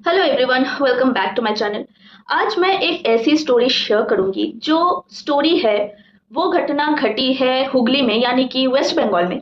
Hello everyone, welcome back to my channel. आज मैं एक ऐसी स्टोरी शेयर करूंगी जो स्टोरी है वो घटना घटी है हुगली में, यानी कि वेस्ट बंगाल में।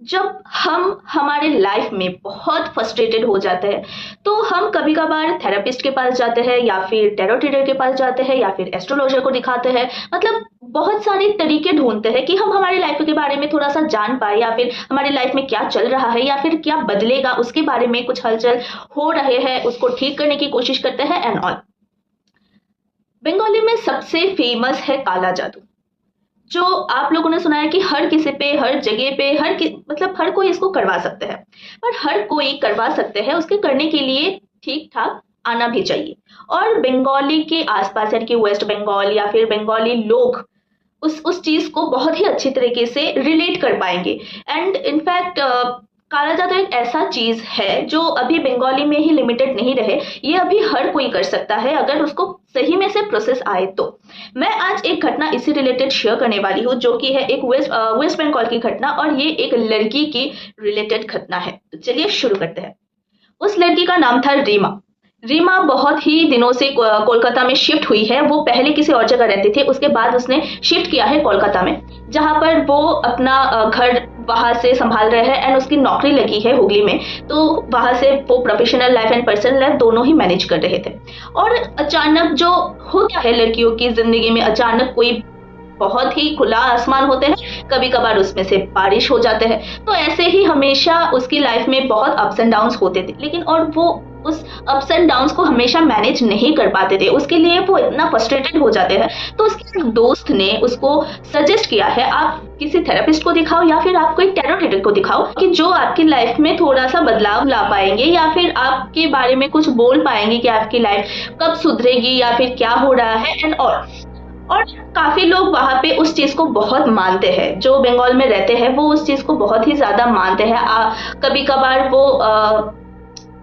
जब हम हमारे लाइफ में बहुत फ्रस्ट्रेटेड हो जाते हैं तो हम कभी कभार थेरेपिस्ट के पास जाते हैं या फिर टैरो रीडर के पास जाते हैं या फिर एस्ट्रोलॉजर को दिखाते हैं। मतलब बहुत सारे तरीके ढूंढते हैं कि हम हमारी लाइफ के बारे में थोड़ा सा जान पाए, या फिर हमारी लाइफ में क्या चल रहा है या फिर क्या बदलेगा उसके बारे में कुछ हलचल हो रहे हैं, उसको ठीक करने की कोशिश करते हैं एंड ऑल। बंगाली में सबसे फेमस है काला जादू, जो आप लोगों ने सुना है कि हर किसी पे, हर जगह पे, मतलब हर कोई इसको करवा सकते हैं। पर हर कोई करवा सकते हैं, उसके करने के लिए ठीक ठाक आना भी चाहिए। और बंगाली के आसपास यानी कि वेस्ट बंगाल या फिर बंगाली लोग उस चीज को बहुत ही अच्छी तरीके से रिलेट कर पाएंगे। एंड इनफैक्ट काला जादू एक ऐसा चीज है जो अभी बंगाली में ही लिमिटेड नहीं रहे, ये अभी हर कोई कर सकता है अगर उसको सही में से प्रोसेस आए तो। मैं आज एक घटना इसी रिलेटेड शेयर करने वाली हूँ, जो कि है एक वेस्ट बंगाल की घटना, और ये एक लड़की की रिलेटेड घटना है। तो चलिए शुरू करते हैं। उस लड़की का नाम था रीमा। रीमा बहुत ही दिनों से कोलकाता में शिफ्ट हुई है। वो पहले किसी और जगह रहती थी, उसके बाद उसने शिफ्ट किया है कोलकाता में, जहां पर वो अपना घर वहां से संभाल रहे हैं एंड उसकी नौकरी लगी है हुगली में। तो वहां से वो professional life and personal life दोनों ही मैनेज कर रहे थे। और अचानक जो होता है लड़कियों की जिंदगी में, अचानक कोई बहुत ही खुला आसमान होते हैं, कभी कभार उसमें से बारिश हो जाते हैं। तो ऐसे ही हमेशा उसकी लाइफ में बहुत अप्स एंड डाउन्स होते थे, लेकिन और वो उस अप्स एंड डाउन्स को हमेशा मैनेज नहीं कर पाते थे। उसके लिए वो इतना फ्रस्ट्रेटेड हो जाते हैं। तो उसके एक दोस्त ने उसको सजेस्ट किया है, आप किसी थेरेपिस्ट को दिखाओ या फिर आप कोई टैरो रीडर को दिखाओ, कि जो आपकी लाइफ में थोड़ा सा बदलाव ला पाएंगे या फिर आपके बारे में कुछ बोल पाएंगे कि आपकी लाइफ कब सुधरेगी या फिर क्या हो रहा है एंड ऑल। और काफी लोग वहां पे उस चीज को बहुत मानते हैं, जो बंगाल में रहते हैं वो उस चीज को बहुत ही ज्यादा मानते हैं। कभी कभार वो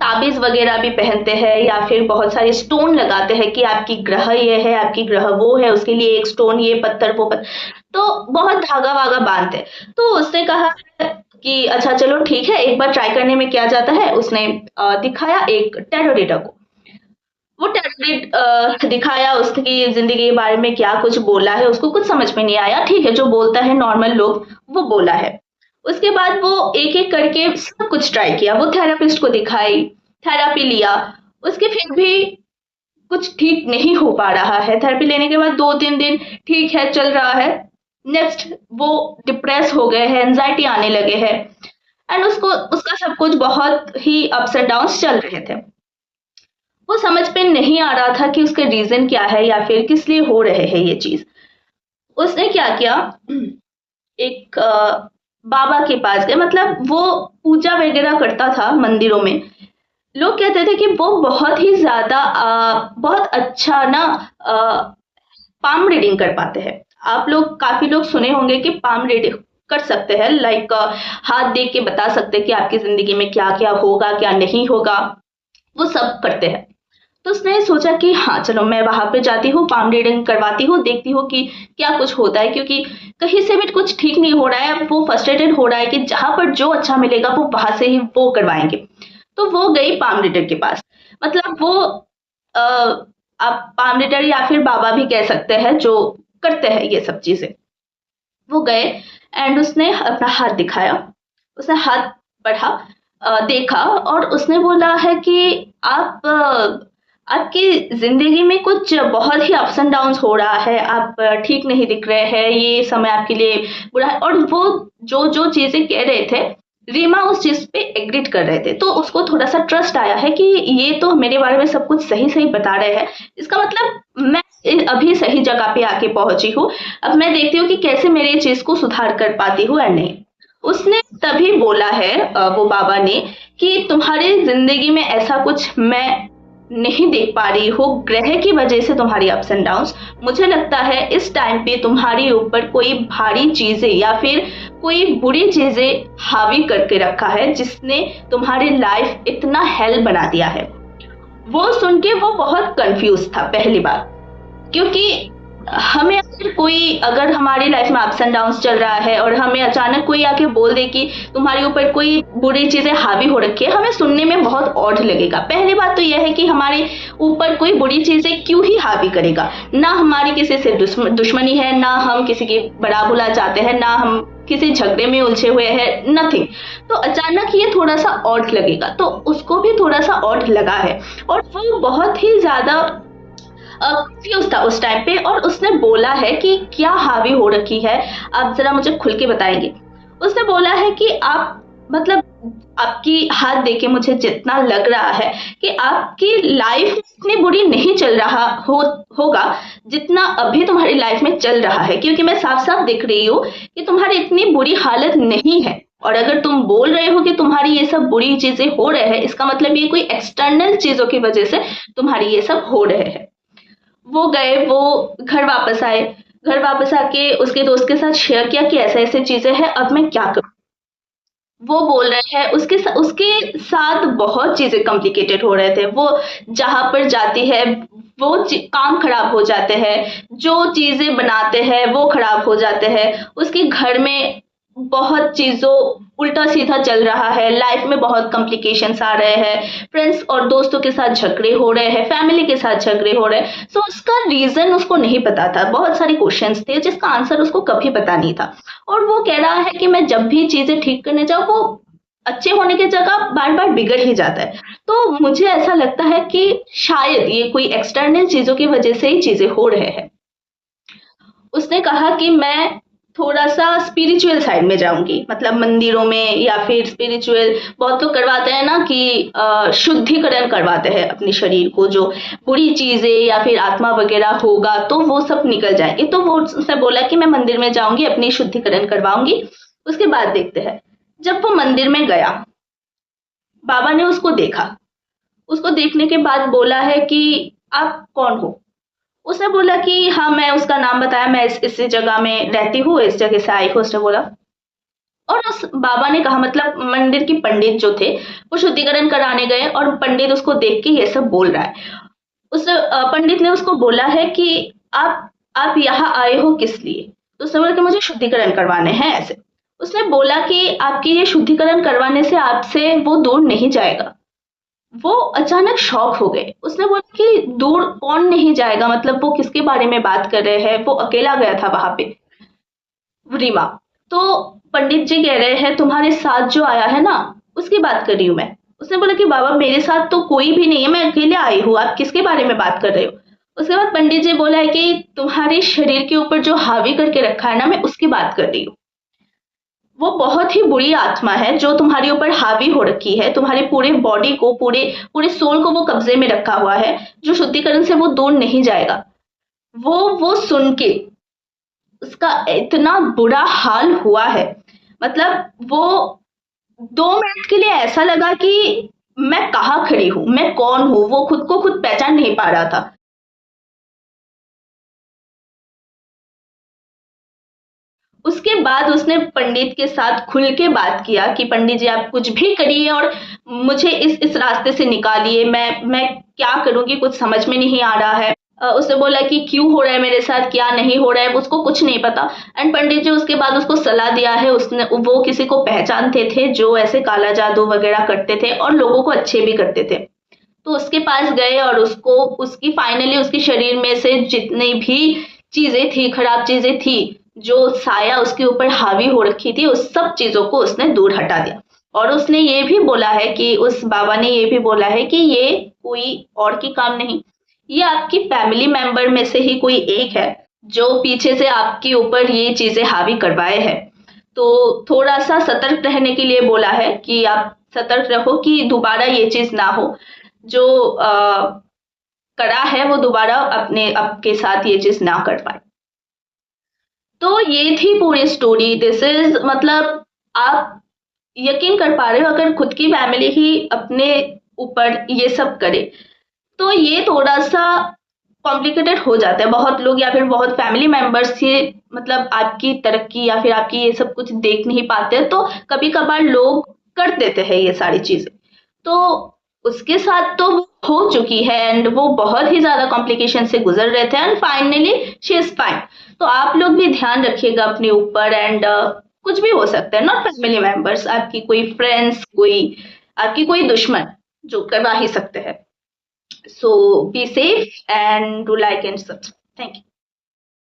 ताबीज वगैरह भी पहनते हैं या फिर बहुत सारे स्टोन लगाते हैं कि आपकी ग्रह ये है, आपकी ग्रह वो है, उसके लिए एक स्टोन, ये पत्थर वो पत्थर, तो बहुत धागा वागा बांधते हैं। तो उसने कहा कि अच्छा चलो ठीक है, एक बार ट्राई करने में क्या जाता है। उसने दिखाया एक टैरो रीडर को। वो टैबलेट दिखाया, उसकी जिंदगी के बारे में क्या कुछ बोला है, उसको कुछ समझ में नहीं आया। ठीक है, जो बोलता है नॉर्मल लोग वो बोला है। उसके बाद वो एक एक करके सब कुछ ट्राई किया, वो थेरेपिस्ट को दिखाई, थेरेपी लिया, उसके फिर भी कुछ ठीक नहीं हो पा रहा है। थेरेपी लेने के बाद 2-3 दिन ठीक है, चल रहा है। नेक्स्ट वो डिप्रेस हो गए हैं, एंजाइटी आने लगे हैं एंड उसको उसका सब कुछ बहुत ही अप्स एंड डाउन्स चल रहे थे। वो समझ में नहीं आ रहा था कि उसका रीजन क्या है या फिर किस लिए हो रहे हैं ये चीज। उसने क्या किया, एक बाबा के पास गए। मतलब वो पूजा वगैरह करता था मंदिरों में। लोग कहते थे कि वो बहुत ही ज्यादा बहुत अच्छा ना पाम रीडिंग कर पाते हैं। आप लोग काफी लोग सुने होंगे कि पाम रीडिंग कर सकते हैं, लाइक हाथ देख के बता सकते हैं कि आपकी जिंदगी में क्या क्या होगा क्या नहीं होगा, वो सब करते हैं। तो उसने सोचा कि हाँ चलो मैं वहां पे जाती हूँ, पाम रीडिंग करवाती हूँ, देखती हूँ कि क्या कुछ होता है, क्योंकि कहीं से भी कुछ ठीक नहीं हो रहा है। वो फ्रस्ट्रेटेड हो रहा है कि जहां पर जो अच्छा मिलेगा वो वहां से ही वो करवाएंगे। तो वो गई पाम रीडर के पास। मतलब वो आप पाम रीडर या फिर बाबा भी कह सकते हैं, जो करते हैं ये सब चीजें। वो गए एंड उसने अपना हाथ दिखाया। उसने हाथ बढ़ा, देखा, और उसने बोला है कि आप आपकी जिंदगी में कुछ बहुत ही अप्स एंड डाउन्स हो रहा है, आप ठीक नहीं दिख रहे हैं, ये समय आपके लिए बुरा है। और वो जो जो चीजें कह रहे थे, रीमा उस चीज पे एग्रीड कर रहे थे। तो उसको थोड़ा सा ट्रस्ट आया है कि ये तो मेरे बारे में सब कुछ सही सही बता रहे हैं, इसका मतलब मैं अभी सही जगह पे आके पहुंची हूँ। अब मैं देखती हूँ कि कैसे मेरे चीज को सुधार कर पाती हूँ या नहीं। उसने तभी बोला है वो बाबा ने कि तुम्हारी जिंदगी में ऐसा कुछ मैं नहीं देख पा रही हूँ, ग्रह की वजह से तुम्हारी अप्स एंड डाउन्स। मुझे लगता है इस टाइम पे तुम्हारे ऊपर कोई भारी चीजें या फिर कोई बुरी चीजें हावी करके रखा है, जिसने तुम्हारी लाइफ इतना हेल बना दिया है। वो सुन के वो बहुत कंफ्यूज था पहली बार, क्योंकि हमें अगर हमारी लाइफ में अप्स एंड डाउन्स चल रहा है और हमें अचानक कोई आके बोल दे कि तुम्हारे ऊपर कोई बुरी चीजें हावी हो रखी है, हमें सुनने में बहुत ऑड लगेगा। पहली बात तो यह है कि हमारे ऊपर कोई बुरी चीजें क्यों ही हावी करेगा। ना हमारी किसी से दुश्मनी है, ना हम किसी की बड़ा बुला चाहते हैं, ना हम किसी झगड़े में उलझे हुए हैं, नथिंग। तो अचानक ये थोड़ा सा ऑड लगेगा, तो उसको भी थोड़ा सा ऑड लगा है और वो बहुत ही ज्यादा कंफ्यूज था उस टाइम पे। और उसने बोला है कि क्या हावी हो रखी है, आप जरा मुझे खुल के बताएंगे। उसने बोला है कि आप मतलब आपकी हाथ देके मुझे जितना लग रहा है कि आपकी लाइफ इतनी बुरी नहीं चल रहा होगा जितना अभी तुम्हारी लाइफ में चल रहा है, क्योंकि मैं साफ साफ दिख रही हूँ कि तुम्हारी इतनी बुरी हालत नहीं है। और अगर तुम बोल रहे हो कि तुम्हारी ये सब बुरी चीजें हो रहे हैं, इसका मतलब ये कोई एक्सटर्नल चीजों की वजह से तुम्हारी ये सब हो रहे हैं। वो गए, वो घर वापस आए, घर वापस आके उसके दोस्त के साथ शेयर किया कि ऐसे ऐसे चीजें हैं, अब मैं क्या करूं। वो बोल रहे हैं उसके साथ बहुत चीजें कॉम्प्लिकेटेड हो रहे थे। वो जहां पर जाती है वो काम खराब हो जाते हैं, जो चीजें बनाते हैं वो खराब हो जाते हैं, उसके घर में बहुत चीजों उल्टा सीधा चल रहा है, लाइफ में बहुत कॉम्प्लिकेशंस आ रहे हैं, फ्रेंड्स और दोस्तों के साथ झगड़े हो रहे हैं, फैमिली के साथ झगड़े हो रहे हैं। सो उसका रीजन उसको नहीं पता था, बहुत सारे क्वेश्चंस थे जिसका आंसर उसको कभी पता नहीं था। और वो कह रहा है कि मैं जब भी चीजें ठीक करने जाऊँ वो अच्छे होने की जगह बार बार बिगड़ ही जाता है। तो मुझे ऐसा लगता है कि शायद ये कोई एक्सटर्नल चीजों की वजह से ही चीजें हो रहे हैं। उसने कहा कि मैं थोड़ा सा स्पिरिचुअल साइड में जाऊंगी, मतलब मंदिरों में या फिर स्पिरिचुअल, बहुत लोग करवाते हैं ना कि शुद्धिकरण करवाते हैं अपने शरीर को, जो बुरी चीजें या फिर आत्मा वगैरह होगा तो वो सब निकल जाएगी। तो वो उसने बोला कि मैं मंदिर में जाऊंगी, अपनी शुद्धिकरण करवाऊंगी, उसके बाद देखते हैं। जब वो मंदिर में गया, बाबा ने उसको देखा, उसको देखने के बाद बोला है कि आप कौन हो। उसने बोला कि हाँ, मैं उसका नाम बताया, मैं इस जगह में रहती हूँ, इस जगह से आई हूँ, उसने बोला। और उस बाबा ने कहा, मतलब मंदिर की पंडित जो थे वो शुद्धिकरण कराने गए और पंडित उसको देख के ये सब बोल रहा है। उस पंडित ने उसको बोला है कि आप यहाँ आए हो किस लिए। तो उसने बोला कि मुझे शुद्धिकरण करवाने हैं ऐसे। उसने बोला कि आपके ये शुद्धिकरण करवाने से आपसे वो दूर नहीं जाएगा। वो अचानक शॉक हो गए। उसने बोला कि दूर कौन नहीं जाएगा, मतलब वो किसके बारे में बात कर रहे हैं। वो अकेला गया था वहां पे, रीमा। तो पंडित जी कह रहे हैं तुम्हारे साथ जो आया है ना, उसकी बात कर रही हूँ मैं। उसने बोला कि बाबा मेरे साथ तो कोई भी नहीं है, मैं अकेले आई हूँ, आप किसके बारे में बात कर रहे हो। उसके बाद पंडित जी बोला है कि तुम्हारे शरीर के ऊपर जो हावी करके रखा है ना, मैं उसकी बात कर रही हूँ। वो बहुत ही बुरी आत्मा है जो तुम्हारे ऊपर हावी हो रखी है, तुम्हारे पूरे बॉडी को, पूरे पूरे सोल को वो कब्जे में रखा हुआ है, जो शुद्धिकरण से वो दूर नहीं जाएगा। वो सुन के उसका इतना बुरा हाल हुआ है, मतलब वो 2 मिनट के लिए ऐसा लगा कि मैं कहाँ खड़ी हूँ, मैं कौन हूँ, वो खुद को खुद पहचान नहीं पा रहा था। उसके बाद उसने पंडित के साथ खुल के बात किया कि पंडित जी आप कुछ भी करिए और मुझे इस रास्ते से निकालिए, मैं क्या करूंगी, कुछ समझ में नहीं आ रहा है। उसने बोला कि क्यों हो रहा है मेरे साथ, क्या नहीं हो रहा है, उसको कुछ नहीं पता। एंड पंडित जी उसके बाद उसको सलाह दिया है, उसने वो किसी को पहचानते थे जो ऐसे काला जादू वगैरह करते थे और लोगों को अच्छे भी करते थे। तो उसके पास गए और उसको उसकी फाइनली उसके शरीर में से जितनी भी चीजें थी, खराब चीजें थी, जो साया उसके ऊपर हावी हो रखी थी, उस सब चीजों को उसने दूर हटा दिया। और उसने ये भी बोला है कि उस बाबा ने ये भी बोला है कि ये कोई और की काम नहीं, ये आपकी फैमिली मेंबर में से ही कोई एक है जो पीछे से आपके ऊपर ये चीजें हावी करवाए हैं। तो थोड़ा सा सतर्क रहने के लिए बोला है कि आप सतर्क रहो कि दोबारा ये चीज ना हो, जो करा है वो दोबारा अपने आपके साथ ये चीज ना कर पाए। तो ये थी पूरी स्टोरी। दिस इज मतलब आप यकीन कर पा रहे हो, अगर खुद की फैमिली ही अपने ऊपर ये सब करे तो ये थोड़ा सा कॉम्प्लिकेटेड हो जाता है। बहुत लोग या फिर बहुत फैमिली मेंबर्स ये मतलब आपकी तरक्की या फिर आपकी ये सब कुछ देख नहीं पाते, तो कभी कभार लोग कर देते हैं ये सारी चीजें। तो उसके साथ तो वो हो चुकी है एंड वो बहुत ही ज्यादा कॉम्प्लिकेशन से गुजर रहे थे and finally she is fine. तो आप लोग भी ध्यान रखिएगा अपने ऊपर एंड कुछ भी हो सकता है, नॉट फैमिली मेंबर्स, आपकी कोई फ्रेंड्स, कोई आपकी कोई दुश्मन जो करवा ही सकते हैं। So be safe and do like and subscribe. Thank you.